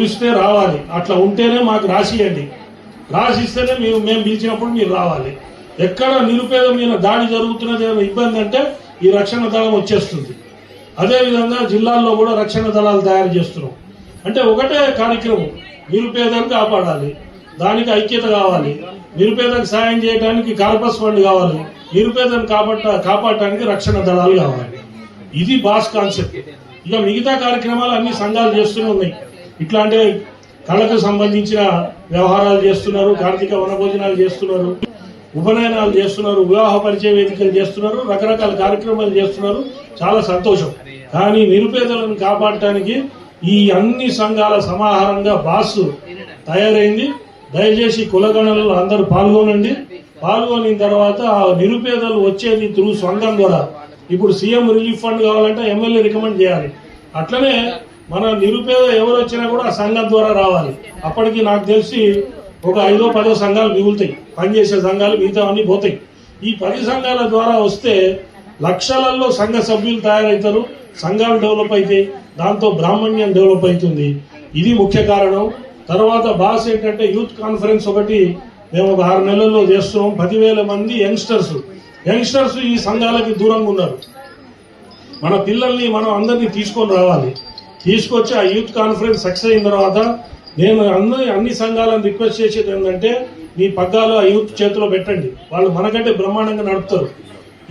పిలిస్తే రావాలి. అట్లా ఉంటేనే మాకు రాసియండి. రాసిస్తేనే మేము పిలిచినప్పుడు మీరు రావాలి. ఎక్కడ నిరుపేద మీద దాడి జరుగుతున్నది ఇబ్బంది అంటే ఈ రక్షణ దళం వచ్చేస్తుంది. అదేవిధంగా జిల్లాల్లో కూడా రక్షణ దళాలు తయారు చేస్తున్నాం. అంటే ఒకటే కార్యక్రమం, నిరుపేదను కాపాడాలి, దానికి ఐక్యత కావాలి, నిరుపేదకు సాయం చేయడానికి కార్పస్ ఫండ్ కావాలి, నిరుపేదను కాపాడటానికి రక్షణ దళాలు కావాలి. ఇది బాస్ కాన్సెప్ట్. ఇక మిగతా కార్యక్రమాలు అన్ని సంఘాలు చేస్తూనే ఉన్నాయి. ఇట్లాంటి కళకు సంబంధించిన వ్యవహారాలు చేస్తున్నారు, కార్తీక వనభోజనాలు చేస్తున్నారు, ఉపనయనాలు చేస్తున్నారు, వివాహ పరిచయ వేదికలు చేస్తున్నారు, రకరకాల కార్యక్రమాలు చేస్తున్నారు. చాలా సంతోషం. కానీ నిరుపేదలను కాపాడటానికి ఈ అన్ని సంఘాల సమాహారంగా బాస్ తయారైంది. దయచేసి కులగణనలో అందరూ పాల్గొనండి. పాల్గొనిన తర్వాత ఆ నిరుపేదలు వచ్చేది త్రూ సంఘం ద్వారా. ఇప్పుడు సీఎం రిలీఫ్ ఫండ్ కావాలంటే ఎమ్మెల్యే రికమెండ్ చేయాలి. అట్లనే మన నిరుపేద ఎవరు వచ్చినా కూడా ఆ సంఘం ద్వారా రావాలి. అప్పటికి నాకు తెలిసి ఒక 5-10 సంఘాలు మిగులుతాయి, పనిచేసే సంఘాలు, మిగతా అన్ని పోతాయి. ఈ 10 సంఘాల ద్వారా వస్తే లక్షలలో సంఘ సభ్యులు తయారవుతారు, సంఘాలు డెవలప్ అవుతాయి, దాంతో బ్రాహ్మణ్యం డెవలప్ అవుతుంది. ఇది ముఖ్య కారణం. తర్వాత బాస్ ఏంటంటే యూత్ కాన్ఫరెన్స్ ఒకటి మేము ఒక 6 నెలల్లో చేస్తున్నాం. 10,000 మంది యంగ్స్టర్స్ ఈ సంఘాలకి దూరంగా ఉన్నారు. మన పిల్లల్ని మనం అందరినీ తీసుకొని రావాలి. తీసుకొచ్చి ఆ యూత్ కాన్ఫరెన్స్ సక్సెస్ అయిన తర్వాత నేను అన్ని సంఘాలను రిక్వెస్ట్ చేసేది ఏంటంటే, మీ పగ్గాలు ఆ యూత్ చేతిలో పెట్టండి. వాళ్ళు మనకంటే బ్రహ్మాండంగా నడుపుతారు.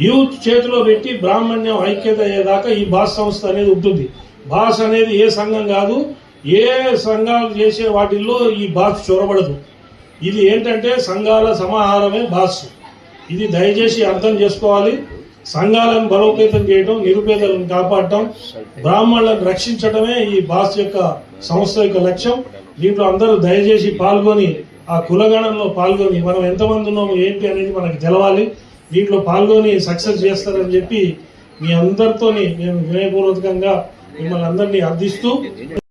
యూత్ చేతిలో పెట్టి బ్రాహ్మణ్యం ఐక్యత అయ్యేదాకా ఈ బాస్ సంస్థ అనేది ఉంటుంది. బాస్ అనేది ఏ సంఘం కాదు, ఏ సంఘాలు చేసే వాటిల్లో ఈ బాస్ చొరబడదు. ఇది ఏంటంటే సంఘాల సమాహారమే బాస్. ఇది దయచేసి అర్థం చేసుకోవాలి. సంఘాలను బలోపేతం చేయడం, నిరుపేదలను కాపాడటం, బ్రాహ్మణులను రక్షించడమే ఈ బాస్ యొక్క సంస్థ యొక్క లక్ష్యం. దీంట్లో అందరూ దయచేసి పాల్గొని ఆ కులగణంలో పాల్గొని మనం ఎంతమంది ఉన్నామో ఏంటి అనేది మనకు తెలవాలి. దీంట్లో పాల్గొని సక్సెస్ చేస్తారని చెప్పి మీ అందరితోని నేను వినయపూర్వకంగా మిమ్మల్ని అందరినీ అర్థిస్తూ